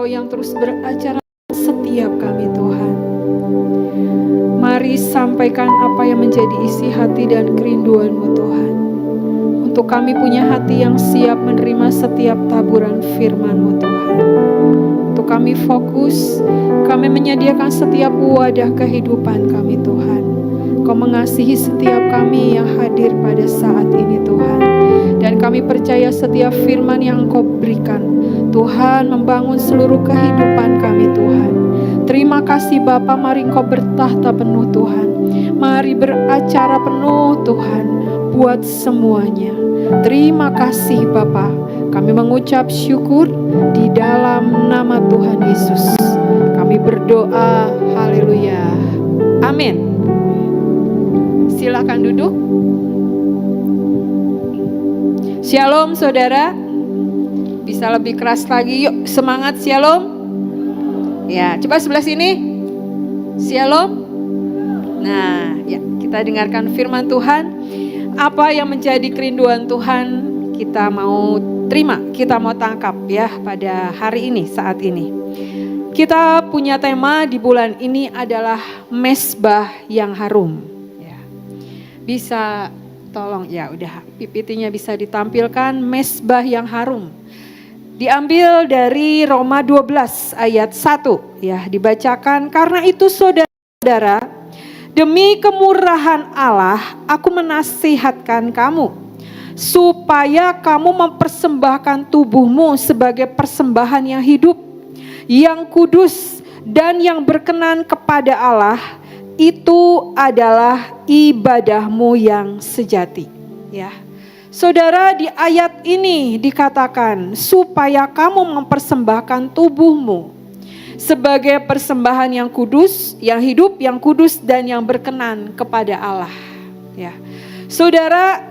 Engkau yang terus beracara setiap kami Tuhan. Mari sampaikan apa yang menjadi isi hati dan kerinduan-Mu Tuhan. Untuk kami punya hati yang siap menerima setiap taburan firman-Mu Tuhan. Untuk kami fokus, kami menyediakan setiap wadah kehidupan kami Tuhan. Kau mengasihi setiap kami yang hadir pada saat ini Tuhan. Dan kami percaya setiap firman yang Engkau berikan, Tuhan membangun seluruh kehidupan kami Tuhan. Terima kasih Bapa, mari Engkau bertahta penuh Tuhan. Mari beracara penuh Tuhan buat semuanya. Terima kasih Bapa, kami mengucap syukur di dalam nama Tuhan Yesus. Kami berdoa, haleluya, amin. Silakan duduk. Shalom saudara. Bisa lebih keras lagi, yuk semangat shalom. Ya, coba sebelah sini. Shalom. Nah, ya kita dengarkan firman Tuhan. Apa yang menjadi kerinduan Tuhan kita mau terima, kita mau tangkap ya pada hari ini, saat ini. Kita punya tema di bulan ini adalah mezbah yang harum. Ya. Bisa tolong ya udah PPT-nya bisa ditampilkan, mezbah yang harum. Diambil dari Roma 12 ayat 1 ya, dibacakan. Karena itu saudara-saudara, demi kemurahan Allah aku menasihatkan kamu supaya kamu mempersembahkan tubuhmu sebagai persembahan yang hidup, yang kudus dan yang berkenan kepada Allah. Itu adalah ibadahmu yang sejati ya. Saudara, di ayat ini dikatakan supaya kamu mempersembahkan tubuhmu sebagai persembahan yang kudus, yang hidup, yang kudus dan yang berkenan kepada Allah. Ya, saudara,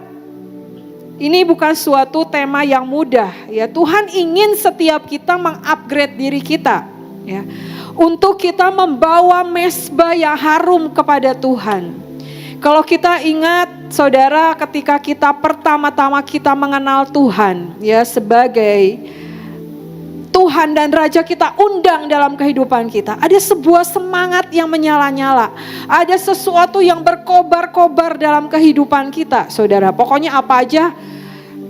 ini bukan suatu tema yang mudah. Ya, Tuhan ingin setiap kita mengupgrade diri kita. Ya, untuk kita membawa mezbah yang harum kepada Tuhan. Kalau kita ingat saudara, ketika kita pertama-tama kita mengenal Tuhan ya sebagai Tuhan dan Raja, kita undang dalam kehidupan kita. Ada sebuah semangat yang menyala-nyala. Ada sesuatu yang berkobar-kobar dalam kehidupan kita saudara. Pokoknya apa aja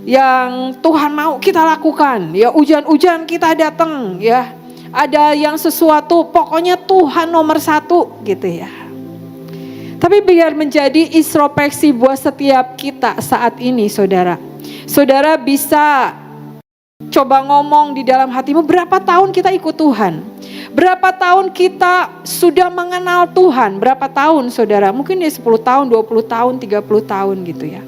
yang Tuhan mau kita lakukan. Ya, hujan-hujan kita datang ya. Ada yang sesuatu pokoknya Tuhan nomor 1 gitu ya. Tapi biar menjadi introspeksi buat setiap kita saat ini saudara. Saudara bisa coba ngomong di dalam hatimu, berapa tahun kita ikut Tuhan? Berapa tahun kita sudah mengenal Tuhan? Berapa tahun saudara? Mungkin ya 10 tahun, 20 tahun, 30 tahun gitu ya.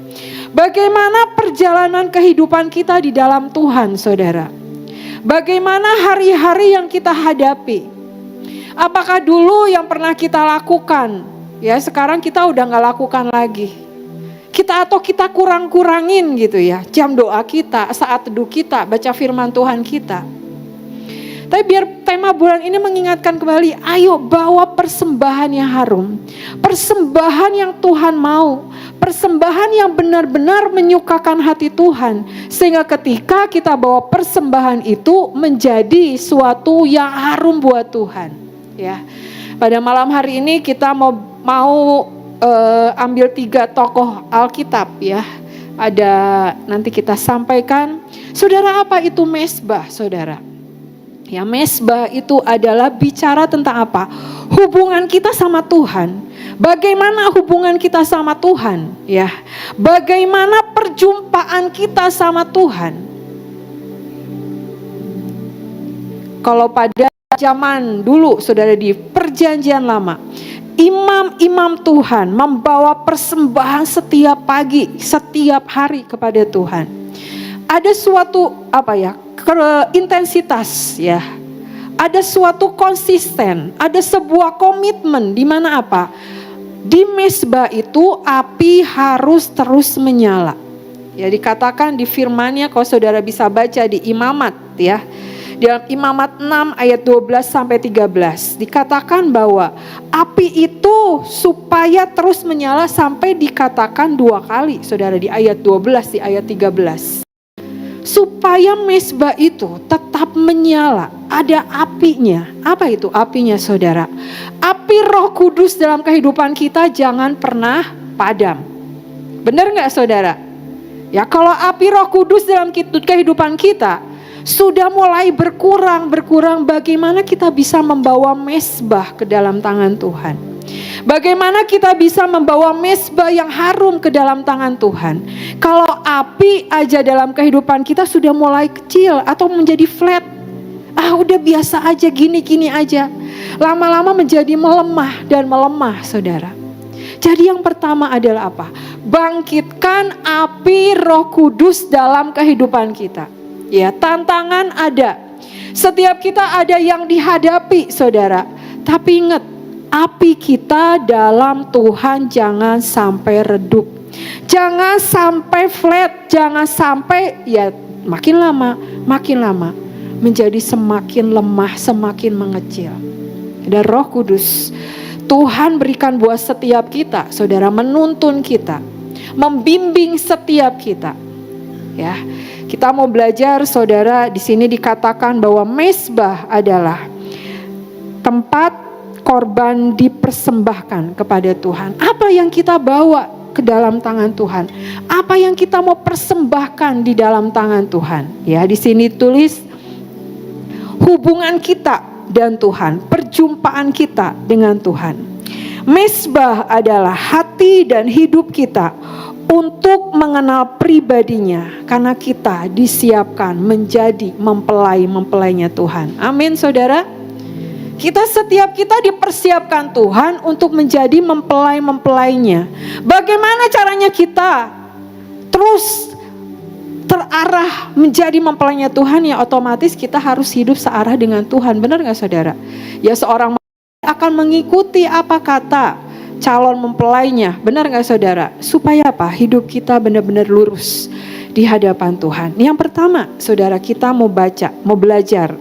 Bagaimana perjalanan kehidupan kita di dalam Tuhan saudara? Bagaimana hari-hari yang kita hadapi? Apakah dulu yang pernah kita lakukan ya sekarang kita udah gak lakukan lagi? Kita kurang-kurangin gitu ya jam doa kita, saat teduh kita, baca firman Tuhan kita. Tapi biar tema bulan ini mengingatkan kembali, ayo bawa persembahan yang harum, persembahan yang Tuhan mau, persembahan yang benar-benar menyukakan hati Tuhan, sehingga ketika kita bawa persembahan itu menjadi suatu yang harum buat Tuhan ya. Pada malam hari ini kita mau ambil 3 tokoh Alkitab ya. Ada nanti kita sampaikan. Saudara, apa itu mezbah saudara? Ya, mezbah itu adalah bicara tentang apa? Hubungan kita sama Tuhan. Bagaimana hubungan kita sama Tuhan ya? Bagaimana perjumpaan kita sama Tuhan? Kalau pada zaman dulu saudara di perjanjian lama, imam-imam Tuhan membawa persembahan setiap pagi, setiap hari kepada Tuhan. Ada suatu intensitas ya. Ada suatu konsisten, ada sebuah komitmen di mana apa? Di mezbah itu api harus terus menyala. Ya, dikatakan di firman-Nya, kalau saudara bisa baca di Imamat ya. Dalam Imamat 6 ayat 12 sampai 13 dikatakan bahwa api itu supaya terus menyala sampai dikatakan 2 kali saudara, di ayat 12, di ayat 13. supaya mezbah itu tetap menyala, ada apinya. Apa itu apinya, saudara? Api Roh Kudus dalam kehidupan kita jangan pernah padam. Benar nggak, saudara? Ya, kalau api Roh Kudus dalam kehidupan kita sudah mulai berkurang, bagaimana kita bisa membawa mezbah ke dalam tangan Tuhan? Bagaimana kita bisa membawa mezbah yang harum ke dalam tangan Tuhan? Kalau api aja dalam kehidupan kita sudah mulai kecil atau menjadi flat. Udah biasa aja, gini-gini aja. Lama-lama menjadi melemah, saudara. Jadi yang pertama adalah apa? Bangkitkan api Roh Kudus dalam kehidupan kita. Ya, tantangan ada. Setiap kita ada yang dihadapi, saudara. Tapi ingat, api kita dalam Tuhan jangan sampai redup. Jangan sampai flat, jangan sampai makin lama menjadi semakin lemah, semakin mengecil. Dan Roh Kudus Tuhan berikan buat setiap kita, saudara, menuntun kita, membimbing setiap kita. Ya, kita mau belajar, saudara. Di sini dikatakan bahwa mezbah adalah tempat korban dipersembahkan kepada Tuhan. Apa yang kita bawa ke dalam tangan Tuhan? Apa yang kita mau persembahkan di dalam tangan Tuhan? Ya, di sini tulis hubungan kita dan Tuhan, perjumpaan kita dengan Tuhan. Mezbah adalah hati dan hidup kita untuk mengenal pribadinya, karena kita disiapkan menjadi mempelai-mempelainya Tuhan. Amin, saudara. Setiap kita dipersiapkan Tuhan untuk menjadi mempelai-mempelainya. Bagaimana caranya kita terus terarah menjadi mempelainya Tuhan? Ya, otomatis kita harus hidup searah dengan Tuhan. Benar gak, saudara? Ya, seorang akan mengikuti apa kata calon mempelainya. Benar gak, saudara? Supaya apa? Hidup kita benar-benar lurus di hadapan Tuhan. Yang pertama, saudara, kita mau belajar.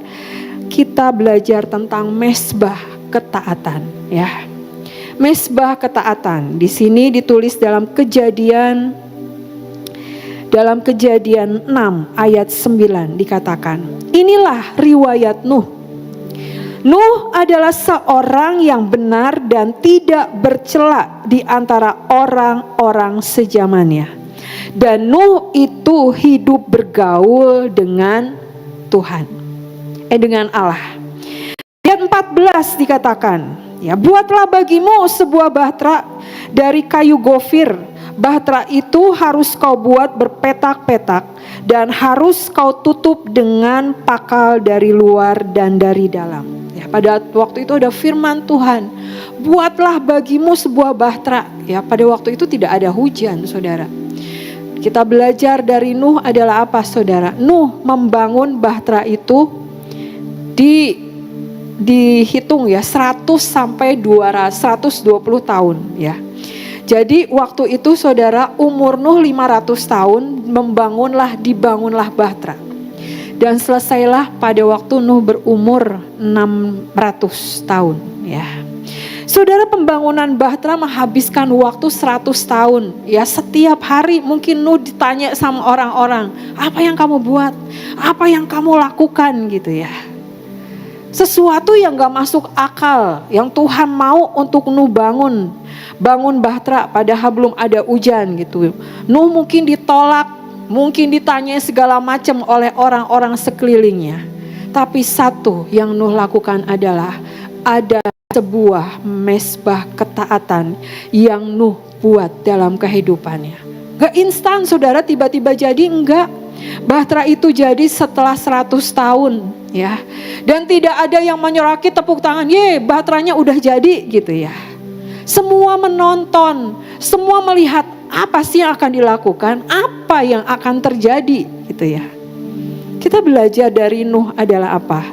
Kita belajar tentang mezbah ketaatan, ya. Mezbah ketaatan. Di sini ditulis dalam Kejadian 6 ayat 9 dikatakan, inilah riwayat Nuh. Nuh adalah seorang yang benar dan tidak bercela di antara orang-orang sezamannya. Dan Nuh itu hidup bergaul dengan Tuhan. Dengan Allah. Ayat 14 dikatakan, ya, buatlah bagimu sebuah bahtera dari kayu gofir. Bahtera itu harus kau buat berpetak-petak dan harus kau tutup dengan pakal dari luar dan dari dalam. Ya, pada waktu itu ada firman Tuhan, buatlah bagimu sebuah bahtera. Ya, pada waktu itu tidak ada hujan, saudara. Kita belajar dari Nuh adalah apa, saudara? Nuh membangun bahtera itu dihitung ya 100 sampai 120 tahun, ya. Jadi waktu itu, saudara, umur Nuh 500 tahun, dibangunlah bahtera. Dan selesailah pada waktu Nuh berumur 600 tahun, ya. Saudara, pembangunan bahtera menghabiskan waktu 100 tahun. Ya, setiap hari mungkin Nuh ditanya sama orang-orang, apa yang kamu buat? Apa yang kamu lakukan, gitu ya. Sesuatu yang gak masuk akal, yang Tuhan mau untuk Nuh bangun bahtera padahal belum ada hujan, gitu. Nuh mungkin ditolak, mungkin ditanya segala macam oleh orang-orang sekelilingnya. Tapi satu yang Nuh lakukan adalah ada sebuah mezbah ketaatan yang Nuh buat dalam kehidupannya. Gak instan, saudara, tiba-tiba jadi, enggak. Bahtera itu jadi setelah 100 tahun, ya. Dan tidak ada yang menyoraki tepuk tangan, bahteranya udah jadi, gitu ya. Semua menonton, semua melihat apa sih yang akan dilakukan, apa yang akan terjadi, gitu ya. Kita belajar dari Nuh adalah apa?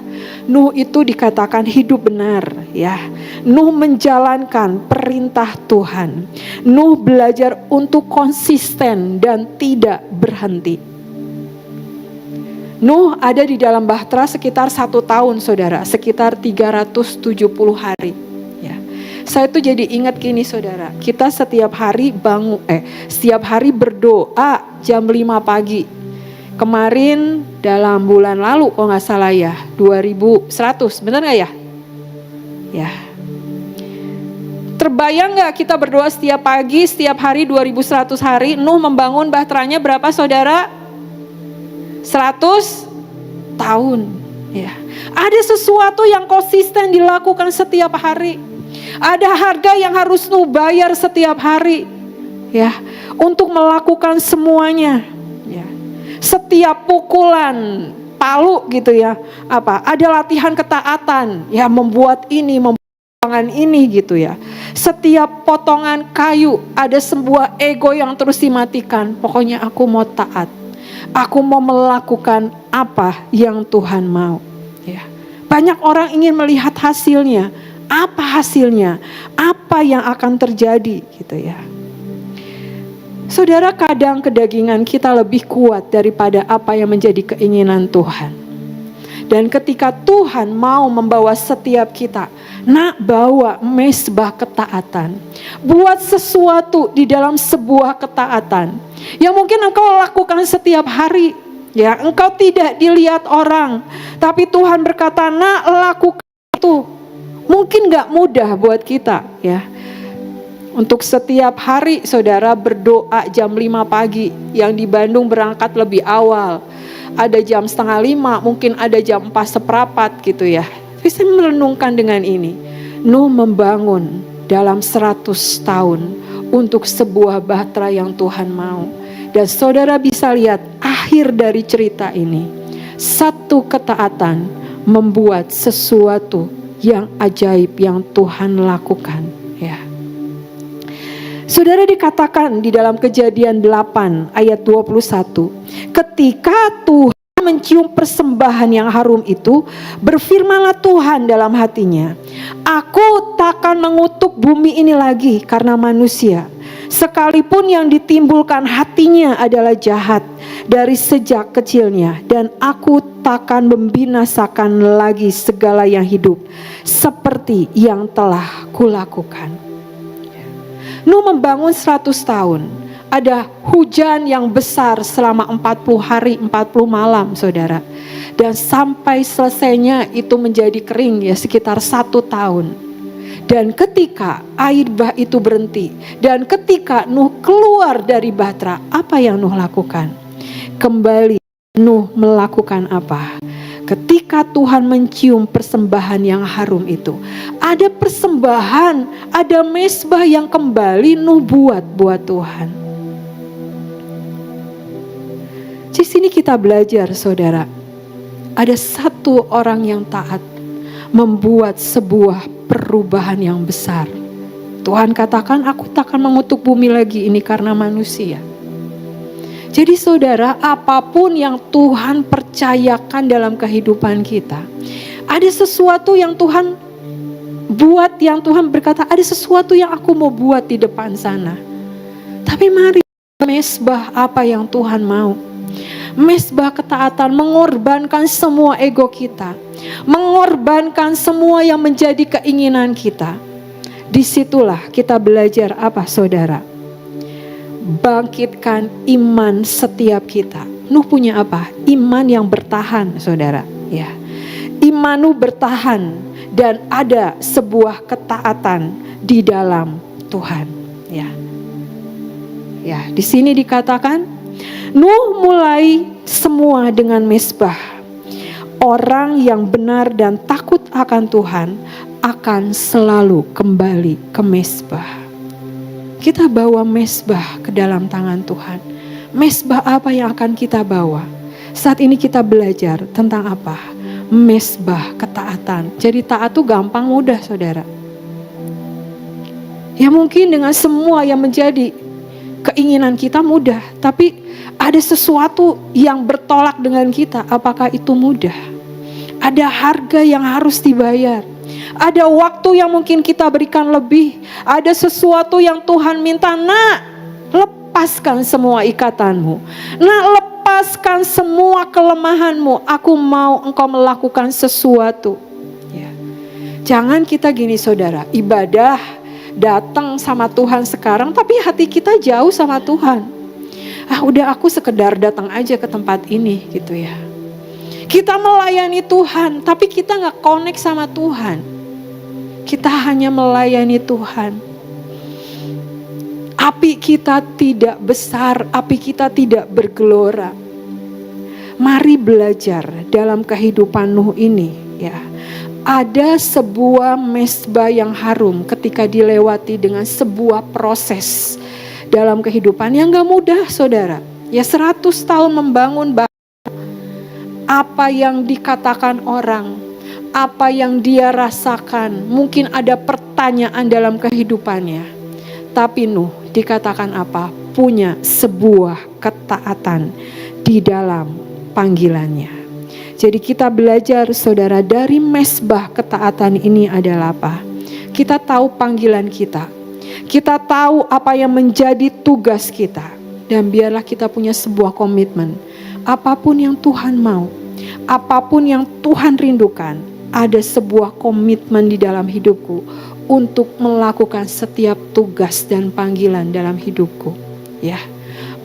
Nuh itu dikatakan hidup benar, ya. Nuh menjalankan perintah Tuhan. Nuh belajar untuk konsisten dan tidak berhenti. Nuh ada di dalam bahtera sekitar 1 tahun, saudara, sekitar 370 hari. Ya. Saya tuh jadi ingat gini, saudara, kita setiap hari berdoa jam 5 pagi. Kemarin dalam bulan lalu kalau nggak salah ya, 2100, benar nggak ya? Ya. Terbayang nggak kita berdoa setiap pagi, setiap hari 2100 hari, Nuh membangun bahteranya berapa saudara? 100 tahun. Ya. Ada sesuatu yang konsisten dilakukan setiap hari. Ada harga yang harus Nuh bayar setiap hari. Ya, untuk melakukan semuanya. Ya. Setiap pukulan palu gitu ya, ada latihan ketaatan, ya membuat ini, ini gitu ya. Setiap potongan kayu ada sebuah ego yang terus dimatikan. Pokoknya aku mau taat. Aku mau melakukan apa yang Tuhan mau. Ya. Banyak orang ingin melihat hasilnya. Apa hasilnya? Apa yang akan terjadi gitu ya. Saudara, kadang kedagingan kita lebih kuat daripada apa yang menjadi keinginan Tuhan. Dan ketika Tuhan mau membawa setiap kita, nak bawa mesbah ketaatan. Buat sesuatu di dalam sebuah ketaatan. Yang mungkin engkau lakukan setiap hari. Ya, engkau tidak dilihat orang. Tapi Tuhan berkata, nak lakukan itu. Mungkin gak mudah buat kita ya. Untuk setiap hari saudara berdoa jam 5 pagi. Yang di Bandung berangkat lebih awal. Ada jam 4:30, mungkin ada jam 4:15 gitu ya. Bisa merenungkan dengan ini. Nuh membangun dalam 100 tahun untuk sebuah bahtera yang Tuhan mau. Dan saudara bisa lihat akhir dari cerita ini. Satu ketaatan membuat sesuatu yang ajaib yang Tuhan lakukan. Ya. Saudara, dikatakan di dalam Kejadian 8 ayat 21. Ketika Tuhan mencium persembahan yang harum itu, berfirmanlah Tuhan dalam hatinya, aku takkan mengutuk bumi ini lagi karena manusia. Sekalipun yang ditimbulkan hatinya adalah jahat dari sejak kecilnya. Dan aku takkan membinasakan lagi segala yang hidup seperti yang telah kulakukan. Nuh membangun 100 tahun. Ada hujan yang besar selama 40 hari 40 malam saudara. Dan sampai selesainya itu menjadi kering ya sekitar 1 tahun. Dan ketika air bah itu berhenti. Dan ketika Nuh keluar dari bahtera, apa yang Nuh lakukan? Kembali Nuh melakukan apa? Ketika Tuhan mencium persembahan yang harum itu, ada persembahan, ada mesbah yang kembali Nuh buat Tuhan. Di sini kita belajar saudara, ada satu orang yang taat membuat sebuah perubahan yang besar. Tuhan katakan, aku takkan mengutuk bumi lagi ini karena manusia. Jadi saudara, apapun yang Tuhan percayakan dalam kehidupan kita, ada sesuatu yang Tuhan buat, yang Tuhan berkata, ada sesuatu yang aku mau buat di depan sana. Tapi mari mesbah apa yang Tuhan mau. Mesbah ketaatan, mengorbankan semua ego kita, mengorbankan semua yang menjadi keinginan kita. Disitulah kita belajar apa saudara? Bangkitkan iman setiap kita. Nuh punya apa? Iman yang bertahan saudara. Ya, iman Nuh bertahan dan ada sebuah ketaatan di dalam Tuhan. Ya, ya di sini dikatakan Nuh mulai semua dengan mesbah. Orang yang benar dan takut akan Tuhan akan selalu kembali ke mesbah. Kita bawa mesbah ke dalam tangan Tuhan. Mesbah apa yang akan kita bawa? Saat ini kita belajar tentang apa? Mesbah ketaatan. Jadi taat itu gampang mudah saudara. Ya mungkin dengan semua yang menjadi keinginan kita mudah. Tapi ada sesuatu yang bertolak dengan kita. Apakah itu mudah? Ada harga yang harus dibayar. Ada waktu yang mungkin kita berikan lebih. Ada sesuatu yang Tuhan minta, nak lepaskan semua ikatanmu. Nak lepaskan semua kelemahanmu. Aku mau engkau melakukan sesuatu. Ya. Jangan kita gini saudara, ibadah datang sama Tuhan sekarang tapi hati kita jauh sama Tuhan. Udah aku sekedar datang aja ke tempat ini gitu ya. Kita melayani Tuhan, tapi kita gak connect sama Tuhan. Kita hanya melayani Tuhan. Api kita tidak besar, api kita tidak bergelora. Mari belajar dalam kehidupan Nuh ini ya. Ada sebuah mezbah yang harum ketika dilewati dengan sebuah proses dalam kehidupan yang gak mudah saudara. Ya 100 tahun membangun apa yang dikatakan orang, apa yang dia rasakan, mungkin ada pertanyaan dalam kehidupannya. Tapi Nuh dikatakan apa? Punya sebuah ketaatan di dalam panggilannya. Jadi kita belajar saudara dari mezbah ketaatan ini adalah apa? Kita tahu panggilan kita. Kita tahu apa yang menjadi tugas kita. Dan biarlah kita punya sebuah komitmen. Apapun yang Tuhan mau, apapun yang Tuhan rindukan, ada sebuah komitmen di dalam hidupku untuk melakukan setiap tugas dan panggilan dalam hidupku. Ya,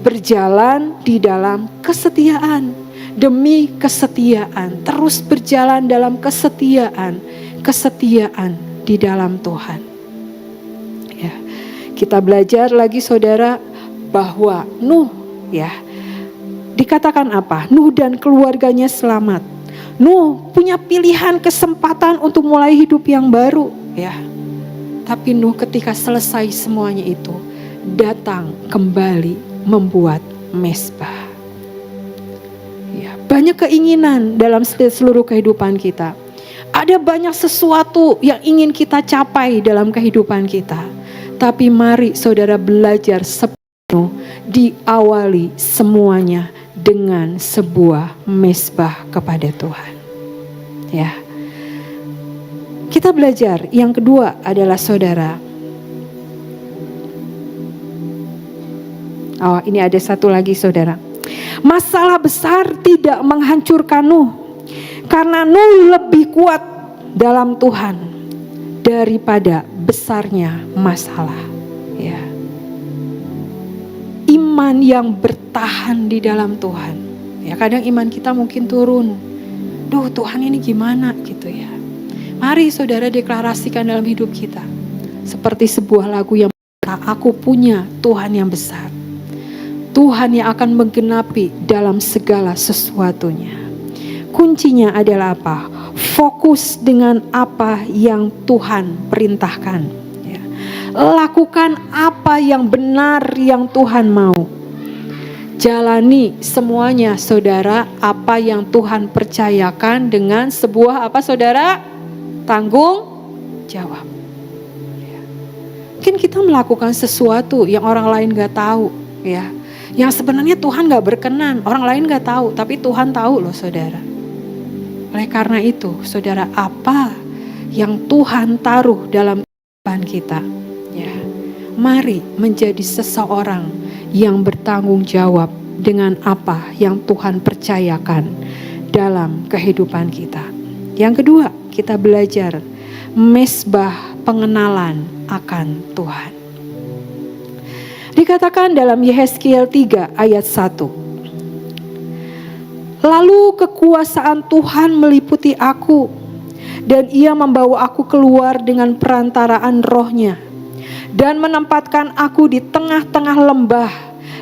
berjalan di dalam kesetiaan. Demi kesetiaan, terus berjalan dalam kesetiaan di dalam Tuhan. Ya, kita belajar lagi saudara bahwa Nuh ya dikatakan apa? Nuh dan keluarganya selamat. Nuh punya pilihan kesempatan untuk mulai hidup yang baru ya. Tapi Nuh ketika selesai semuanya itu datang kembali membuat mezbah. Banyak keinginan dalam seluruh kehidupan kita. Ada banyak sesuatu yang ingin kita capai dalam kehidupan kita. Tapi mari saudara belajar sepenuh diawali semuanya dengan sebuah mezbah kepada Tuhan. Ya. Kita belajar yang kedua adalah saudara. Ini ada satu lagi saudara. Masalah besar tidak menghancurkan Nuh, karena Nuh lebih kuat dalam Tuhan daripada besarnya masalah. Ya. Iman yang bertahan di dalam Tuhan. Ya, kadang iman kita mungkin turun. Tuhan ini gimana gitu ya. Mari saudara deklarasikan dalam hidup kita. Seperti sebuah lagu yang berkata, aku punya Tuhan yang besar. Tuhan yang akan menggenapi dalam segala sesuatunya. Kuncinya adalah apa? Fokus dengan apa yang Tuhan perintahkan. Ya. Lakukan apa yang benar yang Tuhan mau. Jalani semuanya saudara, apa yang Tuhan percayakan dengan sebuah apa saudara? Tanggung jawab. Ya. Mungkin kita melakukan sesuatu yang orang lain gak tahu ya. Yang sebenarnya Tuhan gak berkenan, orang lain gak tahu, tapi Tuhan tahu loh saudara. Oleh karena itu saudara, apa yang Tuhan taruh dalam kehidupan kita, ya, mari menjadi seseorang yang bertanggung jawab dengan apa yang Tuhan percayakan dalam kehidupan kita. Yang kedua, kita belajar mezbah pengenalan akan Tuhan. Dikatakan dalam Yehezkiel 3 ayat 1. Lalu kekuasaan Tuhan meliputi aku, dan ia membawa aku keluar dengan perantaraan rohnya, dan menempatkan aku di tengah-tengah lembah,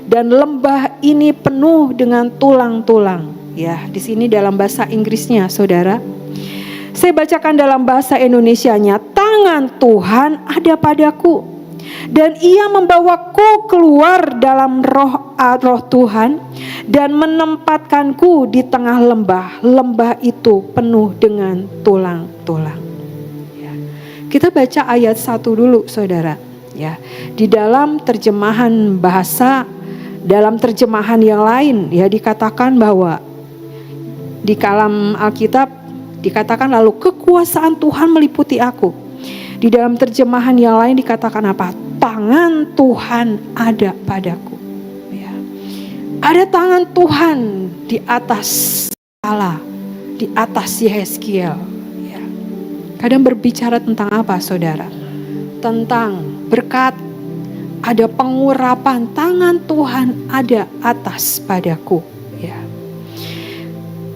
dan lembah ini penuh dengan tulang-tulang. Ya, di sini dalam bahasa Inggrisnya saudara. Saya bacakan dalam bahasa Indonesianya, tangan Tuhan ada padaku. Dan ia membawaku keluar dalam roh Tuhan dan menempatkanku di tengah lembah. Lembah itu penuh dengan tulang-tulang. Ya. Kita baca ayat 1 dulu saudara. Ya. Di dalam terjemahan bahasa, dalam terjemahan yang lain ya dikatakan bahwa di kalam Alkitab dikatakan lalu kekuasaan Tuhan meliputi aku. Di dalam terjemahan yang lain dikatakan apa? Tangan Tuhan ada padaku. Ya. Ada tangan Tuhan di atas Allah, di atas Yehezkiel. Ya. Kadang berbicara tentang apa saudara? Tentang berkat, ada pengurapan tangan Tuhan ada atas padaku. Ya.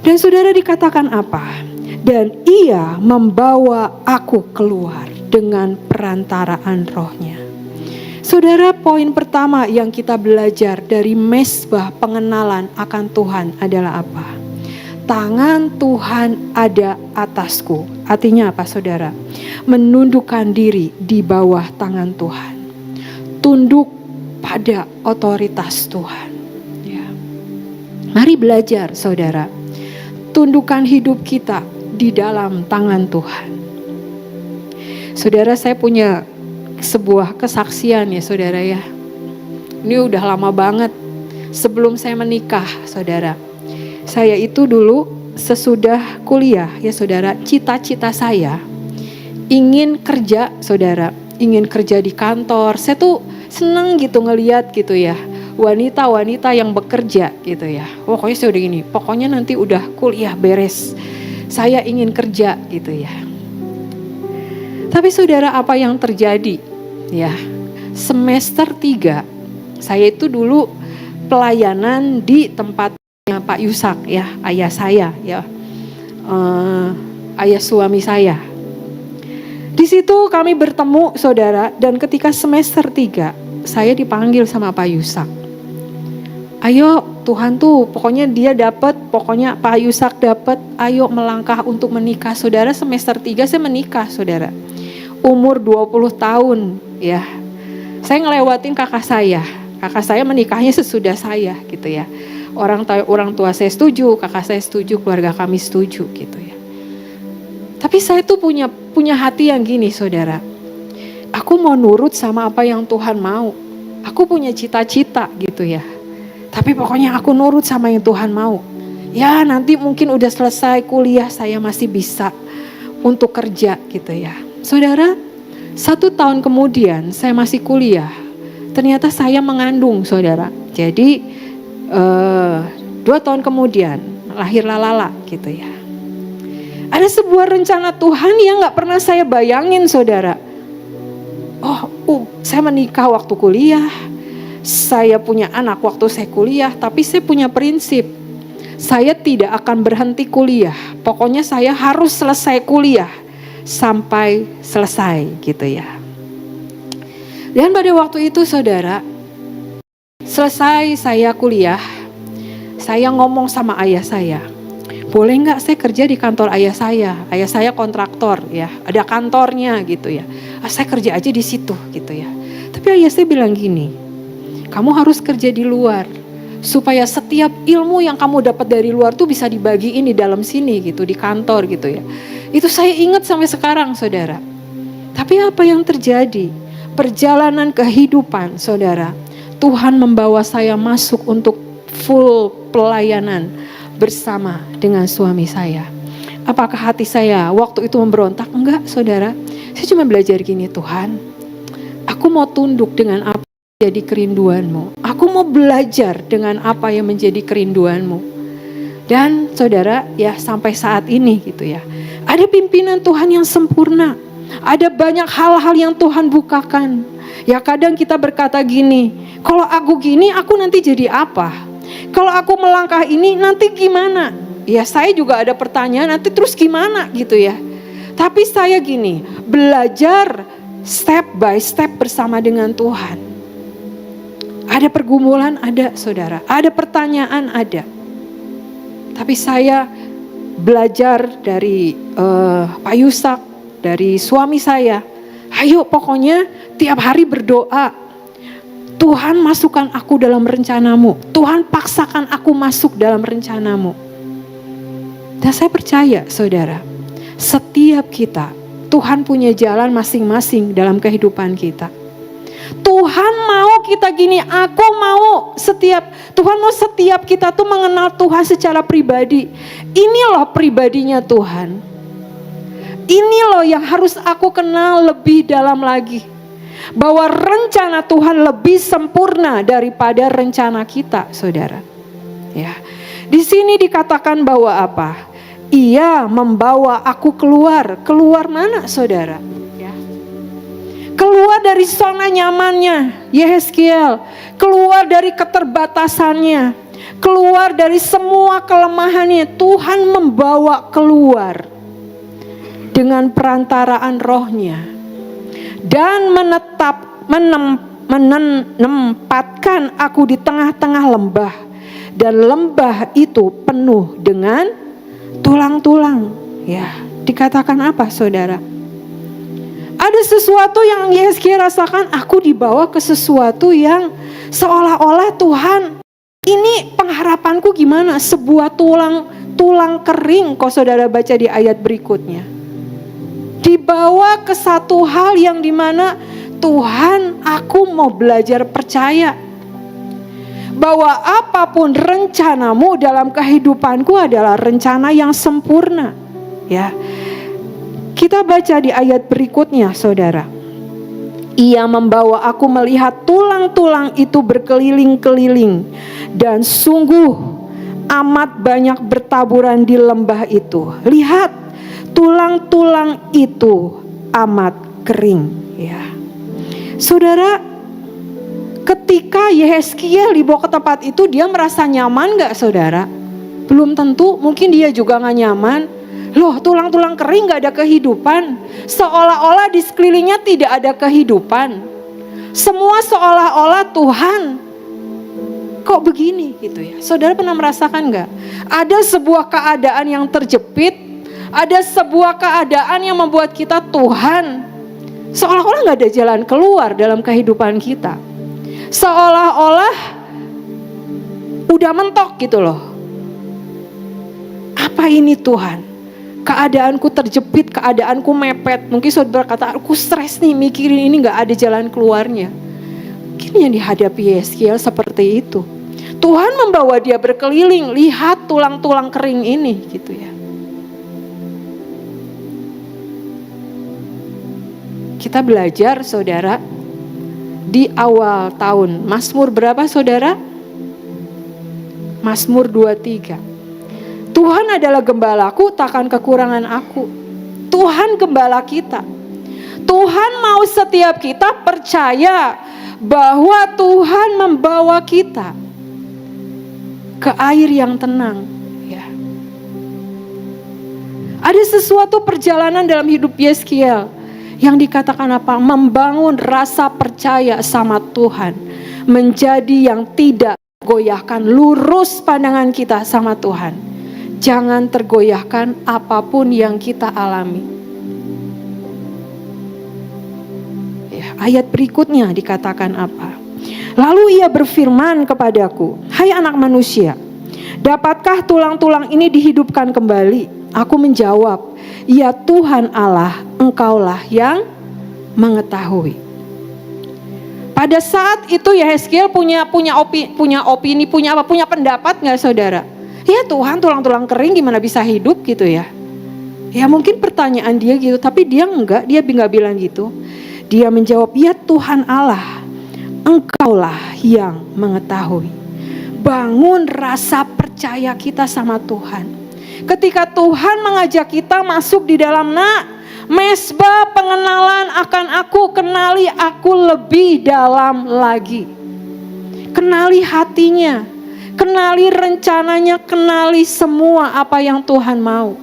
Dan saudara dikatakan apa? Dan ia membawa aku keluar dengan perantaraan rohnya. Saudara, poin pertama yang kita belajar dari mesbah pengenalan akan Tuhan adalah apa? Tangan Tuhan ada atasku. Artinya apa, saudara? Menundukkan diri di bawah tangan Tuhan. Tunduk pada otoritas Tuhan. Ya. Mari belajar, saudara. Tundukkan hidup kita di dalam tangan Tuhan. Saudara, saya punya sebuah kesaksian ya saudara ya. Ini udah lama banget sebelum saya menikah, saudara. Saya itu dulu sesudah kuliah ya saudara, cita-cita saya ingin kerja, saudara, ingin kerja di kantor. Saya tuh seneng gitu ngeliat gitu ya, wanita-wanita yang bekerja gitu ya. Pokoknya saya udah gini, pokoknya nanti udah kuliah beres, saya ingin kerja gitu ya. Tapi saudara, apa yang terjadi? Ya, semester 3 saya itu dulu pelayanan di tempatnya Pak Yusak ya, ayah saya ya, ayah suami saya. Di situ kami bertemu, saudara, dan ketika semester 3 saya dipanggil sama Pak Yusak. Ayo, Tuhan tuh pokoknya dia dapat, pokoknya Pak Yusak dapat, ayo melangkah untuk menikah. Saudara, semester 3 saya menikah, saudara. Umur 20 tahun ya. Saya ngelewatin kakak saya. Kakak saya menikahnya sesudah saya gitu ya. Orang tua saya setuju, kakak saya setuju, keluarga kami setuju gitu ya. Tapi saya tuh punya hati yang gini, saudara. Aku mau nurut sama apa yang Tuhan mau. Aku punya cita-cita gitu ya. Tapi pokoknya aku nurut sama yang Tuhan mau. Ya nanti mungkin udah selesai kuliah saya masih bisa untuk kerja gitu ya. Saudara, 1 tahun kemudian saya masih kuliah. Ternyata saya mengandung, saudara. Jadi 2 tahun kemudian lahirlah Lala gitu ya. Ada sebuah rencana Tuhan yang gak pernah saya bayangin, saudara. Saya menikah waktu kuliah. Saya punya anak waktu saya kuliah, tapi saya punya prinsip. Saya tidak akan berhenti kuliah. Pokoknya saya harus selesai kuliah sampai selesai gitu ya. Dan pada waktu itu, saudara, selesai saya kuliah, saya ngomong sama ayah saya, boleh nggak saya kerja di kantor ayah saya? Ayah saya kontraktor ya, ada kantornya gitu ya. Saya kerja aja di situ gitu ya. Tapi ayah saya bilang gini, kamu harus kerja di luar supaya setiap ilmu yang kamu dapat dari luar tuh bisa dibagiin di dalam sini gitu, di kantor gitu ya. Itu saya ingat sampai sekarang, saudara. Tapi apa yang terjadi? Perjalanan kehidupan, saudara, Tuhan membawa saya masuk untuk full pelayanan bersama dengan suami saya. Apakah hati saya waktu itu memberontak? Enggak, saudara. Saya cuma belajar gini, Tuhan, aku mau tunduk dengan apa jadi kerinduanmu. Aku mau belajar dengan apa yang menjadi kerinduanmu. Dan saudara, ya sampai saat ini gitu ya. Ada pimpinan Tuhan yang sempurna. Ada banyak hal-hal yang Tuhan bukakan. Ya kadang kita berkata gini, kalau aku gini aku nanti jadi apa? Kalau aku melangkah ini nanti gimana? Ya saya juga ada pertanyaan, nanti terus gimana gitu ya. Tapi saya gini, belajar step by step bersama dengan Tuhan. Ada pergumulan, ada saudara. Ada pertanyaan, ada. Tapi saya belajar dari Pak Yusak, dari suami saya. Ayo pokoknya tiap hari berdoa. Tuhan masukkan aku dalam rencanamu. Tuhan paksakan aku masuk dalam rencanamu. Dan saya percaya, saudara, setiap kita, Tuhan punya jalan masing-masing dalam kehidupan kita. Tuhan mau kita gini, aku mau Tuhan mau setiap kita tuh mengenal Tuhan secara pribadi. Ini loh pribadinya Tuhan. Ini loh yang harus aku kenal lebih dalam lagi. Bahwa rencana Tuhan lebih sempurna daripada rencana kita, saudara. Ya. Di sini dikatakan bahwa apa? Ia membawa aku keluar. Keluar mana, saudara? Keluar dari zona nyamannya Yehezkiel, keluar dari keterbatasannya, keluar dari semua kelemahannya. Tuhan membawa keluar dengan perantaraan rohnya dan menempatkan aku di tengah-tengah lembah, dan lembah itu penuh dengan tulang-tulang. Ya, dikatakan apa saudara? Ada sesuatu yang Yehezkiel rasakan, aku dibawa ke sesuatu yang seolah-olah Tuhan, ini pengharapanku gimana? Sebuah tulang kering, kalau saudara baca di ayat berikutnya. Dibawa ke satu hal yang dimana Tuhan, aku mau belajar percaya bahwa apapun rencanamu dalam kehidupanku adalah rencana yang sempurna. Ya, kita baca di ayat berikutnya saudara. Ia membawa aku melihat tulang-tulang itu berkeliling-keliling, dan sungguh amat banyak bertaburan di lembah itu. Lihat, tulang-tulang itu amat kering. Ya, saudara, ketika Yehezkiel dibawa ke tempat itu, dia merasa nyaman gak saudara? Belum tentu, mungkin dia juga gak nyaman. Loh, tulang-tulang kering gak ada kehidupan. Seolah-olah di sekelilingnya tidak ada kehidupan. Semua seolah-olah Tuhan, kok begini gitu ya. Saudara pernah merasakan gak? Ada sebuah keadaan yang terjepit, ada sebuah keadaan yang membuat kita, Tuhan, seolah-olah gak ada jalan keluar dalam kehidupan kita. Seolah-olah udah mentok gitu loh. Apa ini Tuhan? Keadaanku terjepit, keadaanku mepet. Mungkin saudara kata, aku stres nih mikirin ini, gak ada jalan keluarnya. Mungkin yang dihadapi Yehezkiel seperti itu. Tuhan membawa dia berkeliling, lihat tulang-tulang kering ini gitu ya. Kita belajar saudara di awal tahun. Mazmur berapa saudara? Mazmur 23. Tuhan adalah gembalaku, takkan kekurangan aku. Tuhan gembala kita. Tuhan mau setiap kita percaya bahwa Tuhan membawa kita ke air yang tenang. Ya. Ada sesuatu perjalanan dalam hidup Yehezkiel yang dikatakan apa? Membangun rasa percaya sama Tuhan, menjadi yang tidak goyahkan, lurus pandangan kita sama Tuhan. Jangan tergoyahkan apapun yang kita alami. Ya, ayat berikutnya dikatakan apa? Lalu ia berfirman kepadaku, hai anak manusia, dapatkah tulang-tulang ini dihidupkan kembali? Aku menjawab, ya Tuhan Allah, Engkaulah yang mengetahui. Pada saat itu Yehezkiel punya opini, punya pendapat nggak saudara? Ya Tuhan, tulang-tulang kering gimana bisa hidup gitu ya? Ya mungkin pertanyaan dia gitu, tapi dia enggak bilang gitu. Dia menjawab, ya Tuhan Allah, Engkaulah yang mengetahui. Bangun rasa percaya kita sama Tuhan. Ketika Tuhan mengajak kita masuk di dalam mesbah pengenalan akan aku, kenali aku lebih dalam lagi. Kenali hatinya, kenali rencananya, kenali semua apa yang Tuhan mau.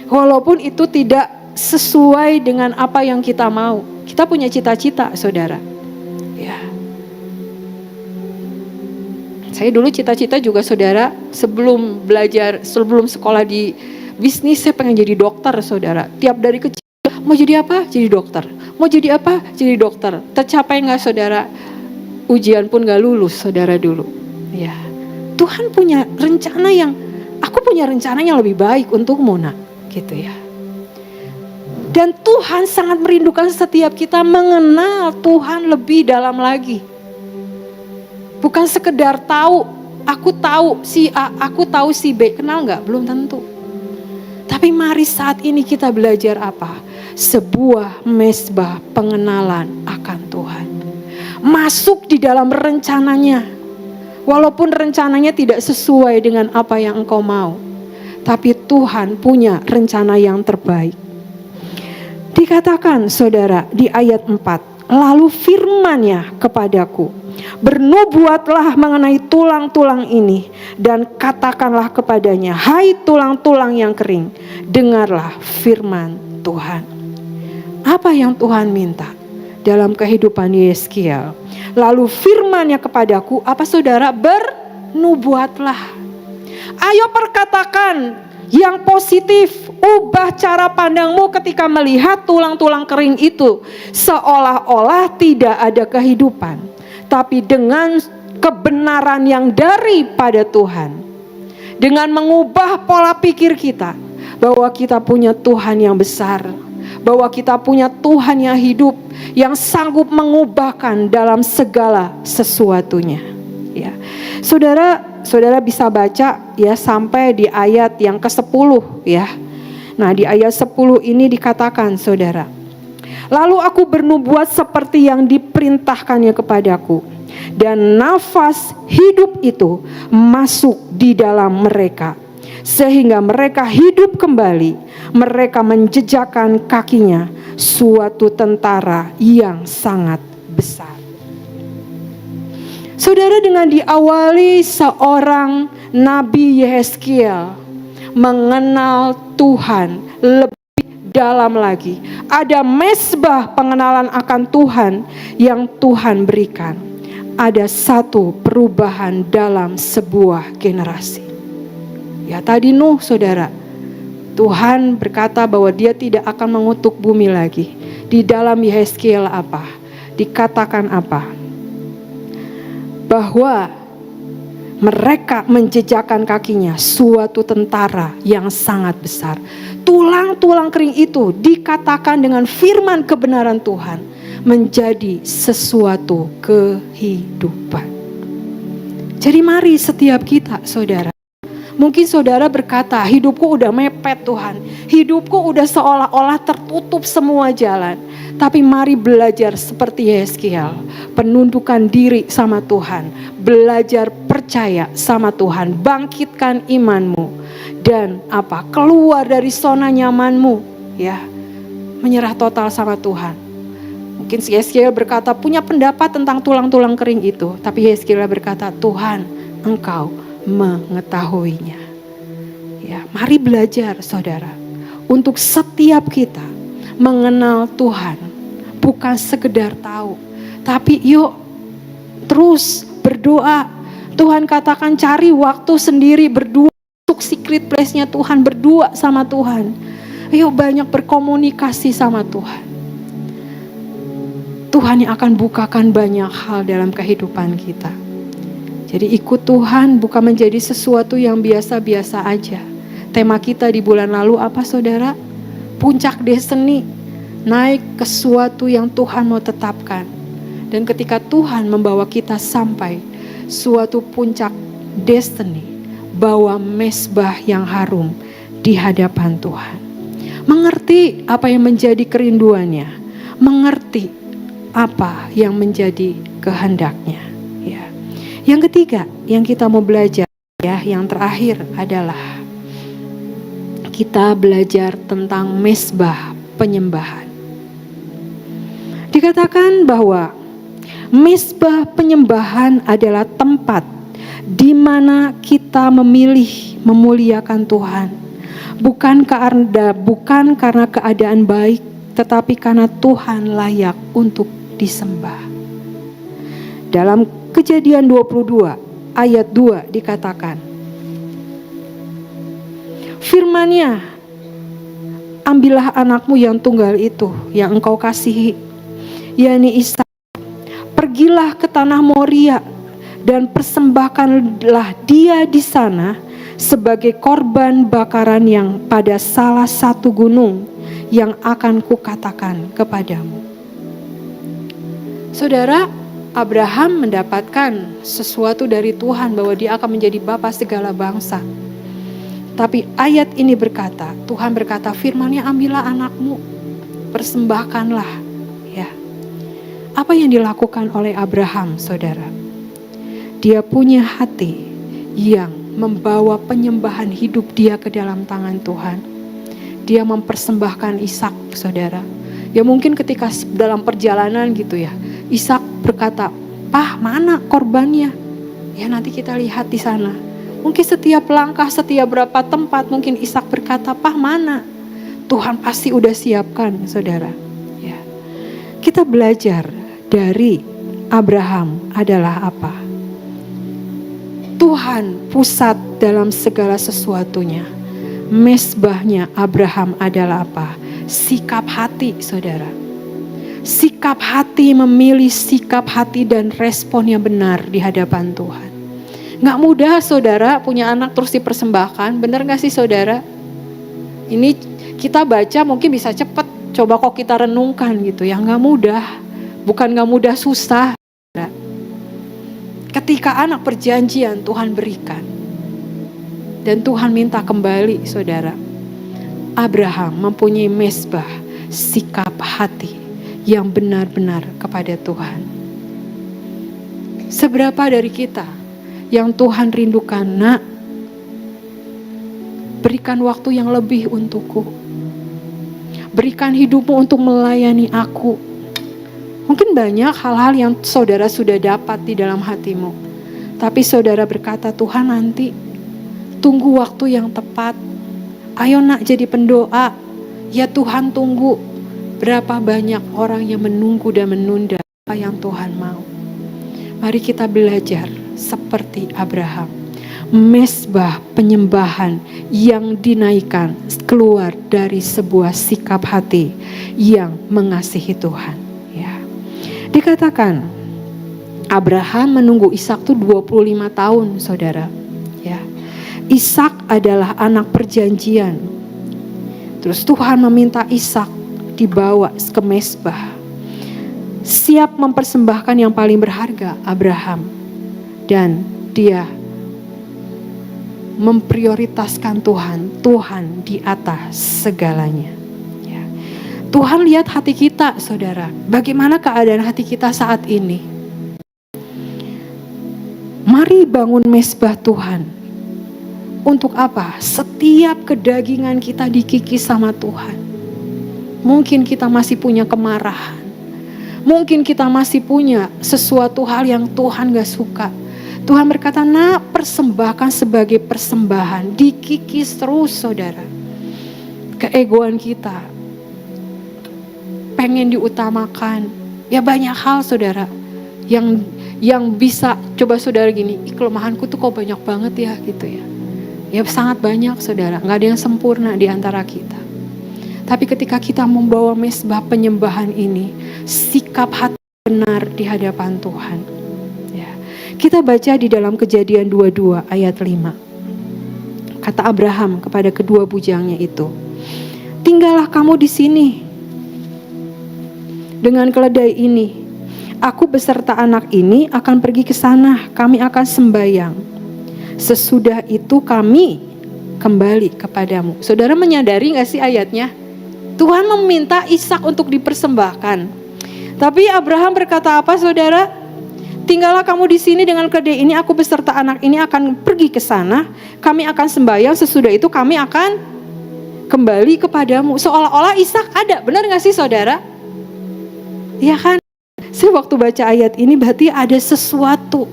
Walaupun itu tidak sesuai dengan apa yang kita mau. Kita punya cita-cita, saudara. Ya. Saya dulu cita-cita juga, saudara, sebelum sekolah di bisnis, saya pengen jadi dokter, saudara. Tiap dari kecil, mau jadi apa? Jadi dokter. Mau jadi apa? Jadi dokter. Tercapai nggak, saudara? Ujian pun nggak lulus, saudara dulu. Ya. Tuhan punya rencana aku punya rencana yang lebih baik untukmu nak, gitu ya. Dan Tuhan sangat merindukan setiap kita mengenal Tuhan lebih dalam lagi. Bukan sekedar tahu, aku tahu si A, aku tahu si B, kenal nggak? Belum tentu. Tapi mari saat ini kita belajar apa? Sebuah mesbah pengenalan akan Tuhan. Masuk di dalam rencananya. Walaupun rencananya tidak sesuai dengan apa yang engkau mau, tapi Tuhan punya rencana yang terbaik. Dikatakan saudara di ayat 4, Lalu firman-Nya kepadaku, bernubuatlah mengenai tulang-tulang ini dan katakanlah kepadanya, hai tulang-tulang yang kering, dengarlah firman Tuhan. Apa yang Tuhan minta dalam kehidupan Yeskiel? Lalu firman-Nya kepadaku, apa saudara? Bernubuatlah. Ayo perkatakan yang positif. Ubah cara pandangmu ketika melihat tulang-tulang kering itu. Seolah-olah tidak ada kehidupan. Tapi dengan kebenaran yang daripada Tuhan. Dengan mengubah pola pikir kita. Bahwa kita punya Tuhan yang besar. Bahwa kita punya Tuhan yang hidup. Yang sanggup mengubahkan dalam segala sesuatunya. Ya. Saudara bisa baca ya sampai di ayat yang ke-10 ya. Nah, di ayat 10 ini dikatakan, saudara, lalu aku bernubuat seperti yang diperintahkannya kepadaku, dan nafas hidup itu masuk di dalam mereka, sehingga mereka hidup kembali. Mereka menjejakkan kakinya suatu tentara yang sangat besar. Saudara, dengan diawali seorang Nabi Yeskiel mengenal Tuhan lebih dalam lagi. Ada mezbah pengenalan akan Tuhan yang Tuhan berikan. Ada satu perubahan dalam sebuah generasi. Ya tadi Nuh, saudara, Tuhan berkata bahwa dia tidak akan mengutuk bumi lagi. Di dalam Yeskiel apa? Dikatakan apa? Bahwa mereka menjejakkan kakinya suatu tentara yang sangat besar. Tulang-tulang kering itu dikatakan dengan firman kebenaran Tuhan menjadi sesuatu kehidupan. Jadi mari setiap kita, saudara. Mungkin saudara berkata, hidupku udah mepet Tuhan. Hidupku udah seolah-olah tertutup semua jalan. Tapi mari belajar seperti Yeskiel, penundukan diri sama Tuhan, belajar percaya sama Tuhan, bangkitkan imanmu dan keluar dari zona nyamanmu, ya, menyerah total sama Tuhan. Mungkin Yeskiel berkata punya pendapat tentang tulang-tulang kering itu, tapi Yeskiel berkata, Tuhan, Engkau mengetahuinya. Ya, mari belajar, saudara, untuk setiap kita mengenal Tuhan. Bukan sekedar tahu, tapi yuk terus berdoa. Tuhan katakan cari waktu sendiri berdua, untuk secret place-nya Tuhan, berdua sama Tuhan. Yuk banyak berkomunikasi sama Tuhan. Tuhan yang akan bukakan banyak hal dalam kehidupan kita. Jadi ikut Tuhan bukan menjadi sesuatu yang biasa-biasa aja. Tema kita di bulan lalu apa, saudara? Puncak destiny. Naik ke suatu yang Tuhan mau tetapkan. Dan ketika Tuhan membawa kita sampai suatu puncak destiny, bawa mezbah yang harum di hadapan Tuhan. Mengerti apa yang menjadi kerinduannya, mengerti apa yang menjadi kehendaknya. Ya. Yang ketiga yang kita mau belajar, ya, yang terakhir adalah kita belajar tentang mezbah penyembahan. Dikatakan bahwa mezbah penyembahan adalah tempat di mana kita memilih memuliakan Tuhan. Bukan karena keadaan baik, tetapi karena Tuhan layak untuk disembah. Dalam Kejadian 22 ayat 2 dikatakan, firman-Nya, ambillah anakmu yang tunggal itu yang engkau kasihi, yakni Ishak, pergilah ke tanah Moria dan persembahkanlah dia di sana sebagai korban bakaran yang pada salah satu gunung yang akan kukatakan kepadamu. Saudara, Abraham mendapatkan sesuatu dari Tuhan bahwa dia akan menjadi bapa segala bangsa. Tapi ayat ini berkata, Tuhan berkata, firman-Nya, ambillah anakmu, persembahkanlah. Ya. Apa yang dilakukan oleh Abraham, saudara? Dia punya hati yang membawa penyembahan hidup dia ke dalam tangan Tuhan. Dia mempersembahkan Ishak, saudara. Ya mungkin ketika dalam perjalanan gitu ya, Ishak berkata, "Pah, mana korbannya?" Ya nanti kita lihat di sana. Mungkin setiap langkah, setiap berapa tempat mungkin Ishak berkata, "Pah, mana?" Tuhan pasti udah siapkan, saudara. Ya. Kita belajar dari Abraham adalah apa? Tuhan pusat dalam segala sesuatunya. Mezbahnya Abraham adalah apa? Sikap hati, saudara. Sikap hati, memilih sikap hati dan respon yang benar di hadapan Tuhan. Gak mudah, saudara, punya anak terus dipersembahkan. Benar gak sih, saudara? Ini kita baca mungkin bisa cepat. Coba kok kita renungkan gitu ya. Gak mudah. Bukan gak mudah, susah. Ketika anak perjanjian Tuhan berikan. Dan Tuhan minta kembali, saudara. Abraham mempunyai mezbah, sikap hati yang benar-benar kepada Tuhan. Seberapa dari kita yang Tuhan rindukan, nak, berikan waktu yang lebih untukku. Berikan hidupmu untuk melayani aku. Mungkin banyak hal-hal yang saudara sudah dapat di dalam hatimu. Tapi saudara berkata, Tuhan nanti, tunggu waktu yang tepat. Ayo nak jadi pendoa. Ya Tuhan tunggu. Berapa banyak orang yang menunggu dan menunda apa yang Tuhan mau. Mari kita belajar seperti Abraham. Mezbah penyembahan yang dinaikkan keluar dari sebuah sikap hati yang mengasihi Tuhan. Ya. Dikatakan Abraham menunggu Ishak itu 25 tahun, saudara. Ya. Ishak adalah anak perjanjian. Terus Tuhan meminta Ishak dibawa ke mezbah. Siap mempersembahkan yang paling berharga, Abraham. Dan dia memprioritaskan Tuhan di atas segalanya. Ya. Tuhan lihat hati kita, saudara. Bagaimana keadaan hati kita saat ini? Mari bangun mezbah Tuhan. Untuk apa? Setiap kedagingan kita dikikis sama Tuhan. Mungkin kita masih punya kemarahan. Mungkin kita masih punya sesuatu hal yang Tuhan gak suka. Tuhan berkata, nah persembahkan sebagai persembahan. Dikikis terus, saudara. Keegoan kita. Pengen diutamakan. Ya banyak hal, saudara. Yang bisa, coba saudara gini, kelemahanku tuh kok banyak banget ya gitu ya. Ya sangat banyak, saudara. Gak ada yang sempurna di antara kita. Tapi ketika kita membawa mezbah penyembahan ini, sikap hati benar di hadapan Tuhan. Ya. Kita baca di dalam Kejadian 22 ayat 5. Kata Abraham kepada kedua bujangnya itu, tinggallah kamu di sini dengan keledai ini. Aku beserta anak ini akan pergi ke sana. Kami akan sembahyang. Sesudah itu kami kembali kepadamu. Saudara menyadari gak sih ayatnya? Tuhan meminta Ishak untuk dipersembahkan. Tapi Abraham berkata apa, saudara? Tinggallah kamu di sini dengan keledai ini. Aku beserta anak ini akan pergi ke sana. Kami akan sembahyang. Sesudah itu kami akan kembali kepadamu. Seolah-olah Ishak ada. Benar gak sih, saudara? Iya kan? Saya waktu baca ayat ini berarti ada sesuatu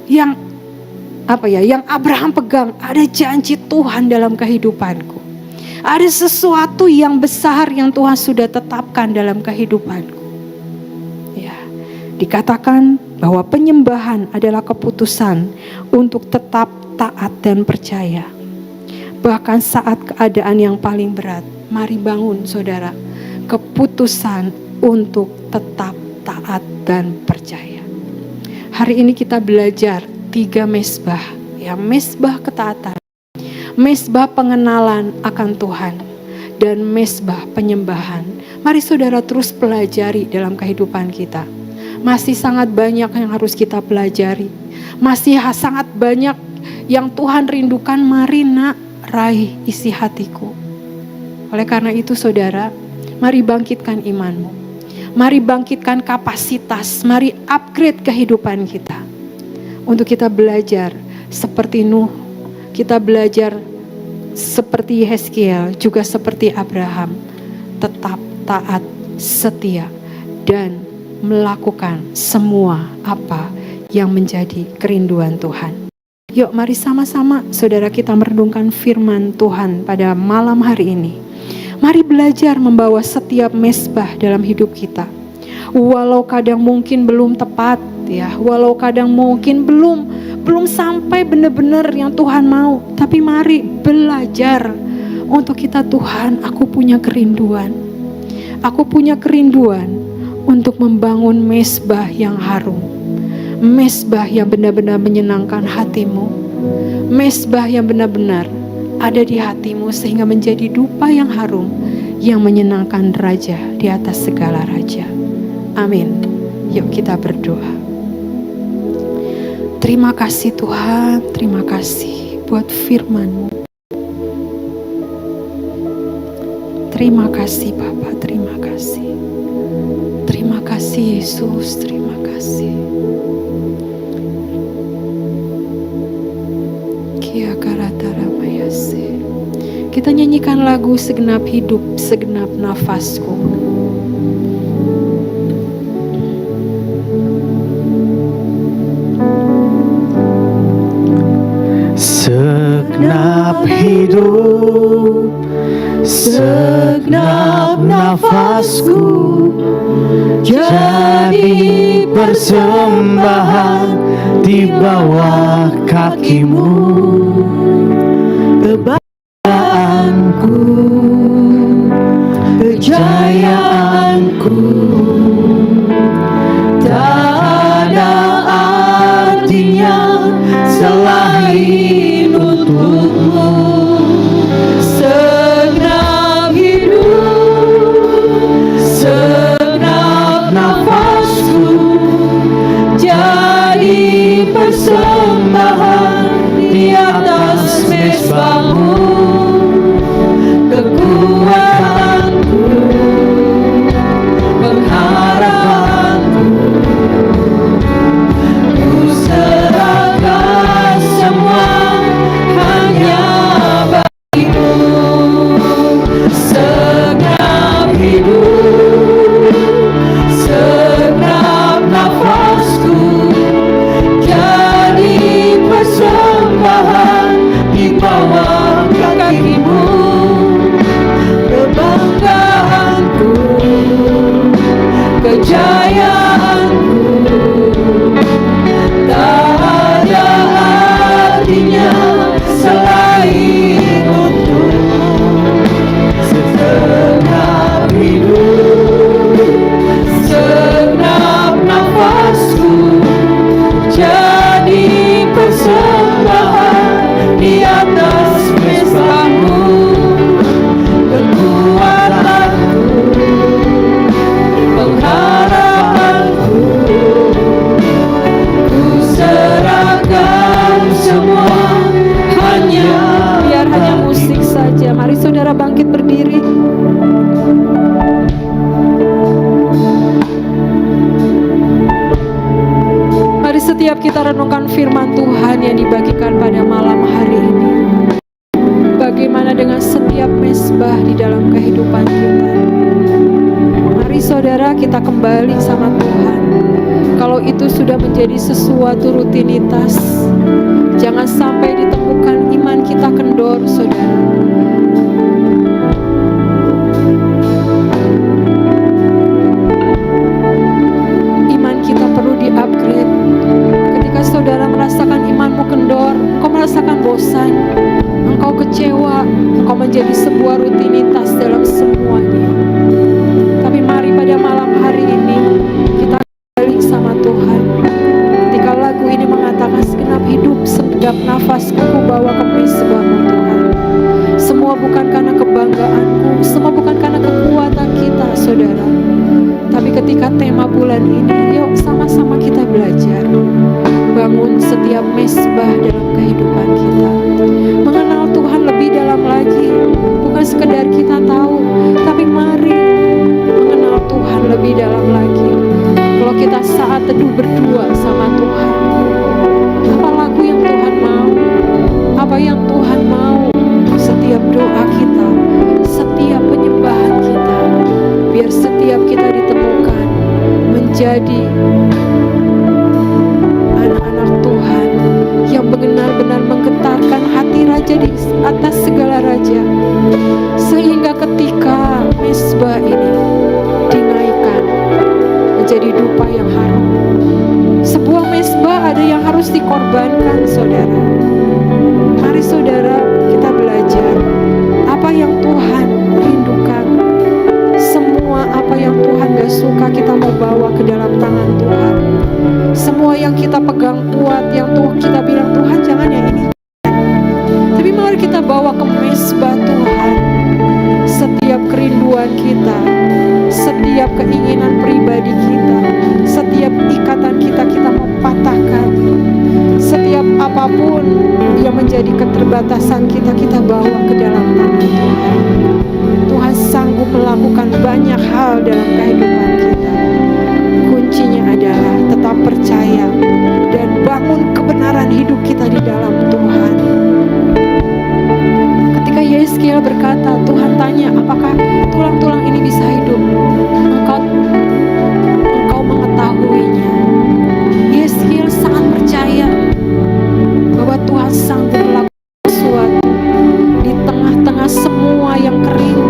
yang yang Abraham pegang. Ada janji Tuhan dalam kehidupanku. Ada sesuatu yang besar yang Tuhan sudah tetapkan dalam kehidupanku. Ya, dikatakan bahwa penyembahan adalah keputusan untuk tetap taat dan percaya. Bahkan saat keadaan yang paling berat, mari bangun, saudara, keputusan untuk tetap taat dan percaya. Hari ini kita belajar 3 mezbah, ya, mezbah ketaatan, mezbah pengenalan akan Tuhan, dan mezbah penyembahan. Mari saudara terus pelajari dalam kehidupan kita. Masih sangat banyak yang harus kita pelajari. Masih sangat banyak yang Tuhan rindukan. Mari nak, raih isi hatiku. Oleh karena itu saudara, mari bangkitkan imanmu. Mari bangkitkan kapasitas. Mari upgrade kehidupan kita. Untuk kita belajar seperti Nuh. Kita belajar seperti Yeskiel, juga seperti Abraham, tetap taat setia, dan melakukan semua apa yang menjadi kerinduan Tuhan. Yuk mari sama-sama saudara kita merenungkan firman Tuhan pada malam hari ini. Mari belajar membawa setiap mezbah dalam hidup kita. Walau kadang mungkin belum tepat ya, walau kadang mungkin belum sampai benar-benar yang Tuhan mau, tapi mari belajar untuk kita. Tuhan, aku punya kerinduan. Aku punya kerinduan untuk membangun mezbah yang harum. Mezbah yang benar-benar menyenangkan hatimu. Mezbah yang benar-benar ada di hatimu sehingga menjadi dupa yang harum yang menyenangkan Raja di atas segala raja. Amin. Yuk kita berdoa. Terima kasih Tuhan, terima kasih buat firman-Mu. Terima kasih Bapa, terima kasih. Terima kasih Yesus, terima kasih. Kia karatara mayase. Kita nyanyikan lagu segenap hidup, segenap nafasku. Segenap hidup, segenap nafasku, jadi persembahan di bawah kaki-Mu. Kebanggaanku, kejayaanku, tak ada artinya selain untuk-Mu. Segenap hidup, segenap nafasku, jadi persembahan di atas mezbah-Mu. Kekuatanku, pengharapanku, ku serahkan semua hanya bagi-Mu. Segenap hidup, segenap nafasku, jadi persembahan di bawah kaki-Mu. Kebanggaanku, kejayaanku, tak ada artinya selain untuk-Mu. Segenap hidup, segenap nafasku, jadi persembahan di atas mezbah-Mu. Kekuatanku, pengharapanku, ku serahkan semua hanya. Biar hanya musik saja. Mari saudara bangkit berdiri. Mari setiap kita renungkan firman Tuhan yang dibagikan pada malam hari ini. Bagaimana dengan setiap mezbah di dalam kehidupan kita? Mari saudara kita kembali sama Tuhan. Kalau itu sudah menjadi sesuatu rutinitas, jangan sampai ditemukan iman kita kendor, saudara. Iman kita perlu di-upgrade. Ketika saudara merasakan imanmu kendor, engkau merasakan bosan, engkau kecewa, engkau menjadi sebuah rutinitas dalam semuanya. Tapi mari pada malam hari ini kita kembali sama Tuhan. Ketika lagu ini mengatakan segenap hidup, segenap nafasku ku bawa ke mezbah-Mu Tuhan. Semua bukan karena kebanggaanku, semua bukan karena kekuatan kita saudara. Tapi ketika tema bulan ini, yuk sama-sama kita belajar bangun setiap mezbah dalam kehidupan kita. Mengenal Tuhan lebih dalam lagi. Bukan sekedar kita tahu, tapi mari mengenal Tuhan lebih dalam lagi. Kalau kita saat teduh berdua sama Tuhan, apa lagu yang Tuhan mau? Apa yang Tuhan mau? Setiap doa kita, setiap penyembahan kita, biar setiap menjadi anak-anak Tuhan yang benar-benar menggetarkan hati Raja di atas segala raja, sehingga ketika mezbah ini dinaikkan menjadi dupa yang harum. Sebuah mezbah ada yang harus dikorbankan, saudara. Mari saudara, kita belajar apa yang Tuhan rindukan. Semua apa yang Tuhan gak suka kita mau bawa ke dalam tangan Tuhan. Semua yang kita pegang kuat, yang kita bilang Tuhan jangan yang ini, tapi mari kita bawa ke mezbah Tuhan. Setiap kerinduan kita, setiap keinginan pribadi kita, setiap ikatan kita mau patahkan. Setiap apapun yang menjadi keterbatasan kita bawa ke dalam tangan Tuhan. Tuhan sanggup melakukan banyak hal dalam kehidupan kita. Kuncinya adalah tetap percaya dan bangun kebenaran hidup kita di dalam Tuhan. Ketika Yeskiel berkata, Tuhan tanya, apakah tulang-tulang ini bisa hidup? Engkau mengetahuinya. Yeskiel sangat percaya bahwa Tuhan sanggup melakukan sesuatu di tengah-tengah semua yang kering,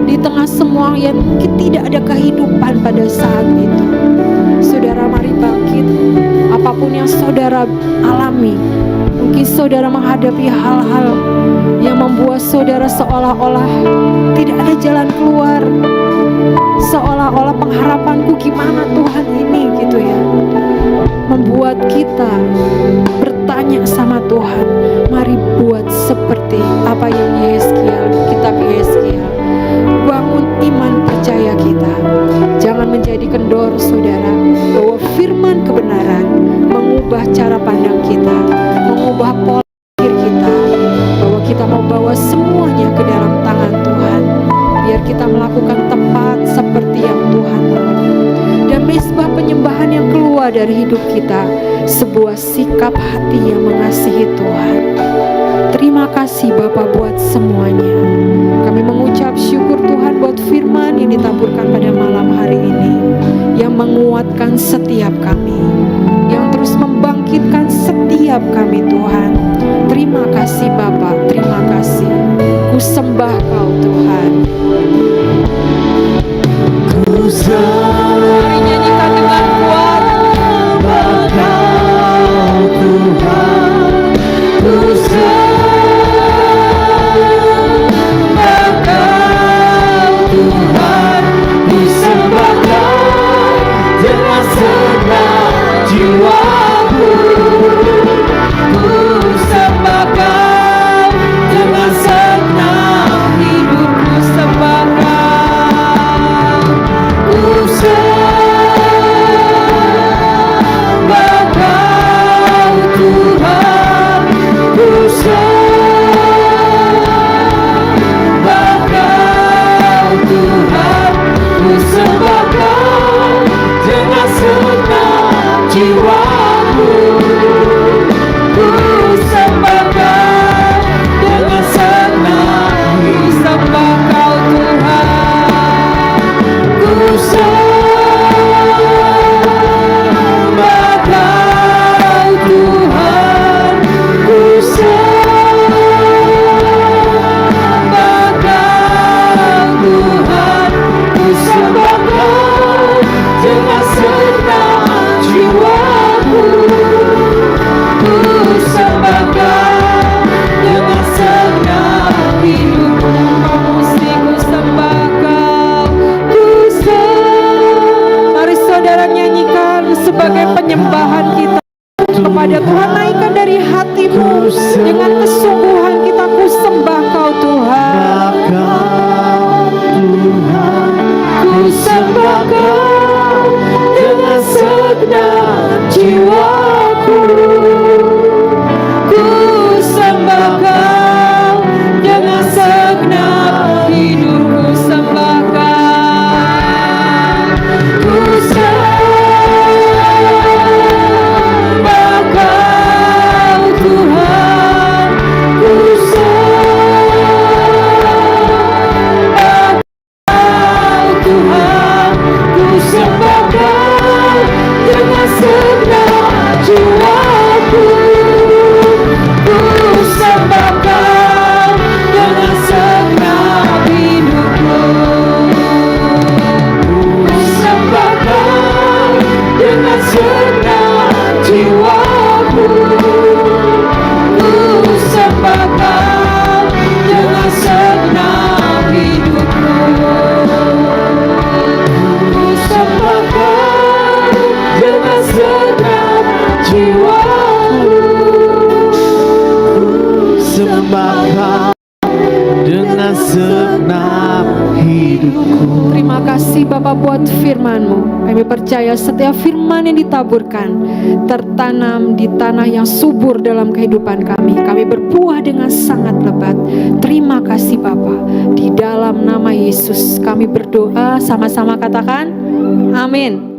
di tengah semua yang mungkin tidak ada kehidupan pada saat itu. Saudara, mari bangkit. Apapun yang saudara alami, mungkin saudara menghadapi hal-hal yang membuat saudara seolah-olah tidak ada jalan keluar, seolah-olah pengharapanku gimana Tuhan ini gitu ya, membuat kita bertanya sama Tuhan. Mari buat seperti apa yang Yeskiel, kitab Yeskiel, bangun iman percaya kita. Jangan menjadi kendor, saudara, bahwa firman kebenaran mengubah cara pandang kita, mengubah pola pikir kita, bahwa kita mau bawa semuanya ke dalam tangan Tuhan, biar kita melakukan tepat seperti yang Tuhan mau. Dan mezbah penyembahan yang keluar dari hidup kita, sebuah sikap hati yang mengasihi Tuhan. Terima kasih Bapa buat semuanya. Kami mengucap syukur Tuhan buat firman yang ditaburkan pada malam hari ini, yang menguatkan setiap kami, yang terus membangkitkan setiap kami Tuhan. Terima kasih Bapa, terima kasih. Ku sembah Kau Tuhan. Mari nyanyikan dengan kuat. Penyembahan kita kepada Tuhan, naikkan dari hatimu dengan kesungguhan kita. Ku sembah Kau Tuhan, ku sembah Kau dengan segenap jiwaku. Ku sembah Kau dengan segenap hidupku. Sembah Kau, ku sembah Kau Tuhan, ku segenap hidupku. Terima kasih Bapak buat firman-Mu. Kami percaya setiap firman yang ditaburkan tertanam di tanah yang subur dalam kehidupan kami. Kami berbuah dengan sangat lebat. Terima kasih Bapak. Di dalam nama Yesus kami berdoa, sama-sama katakan amin.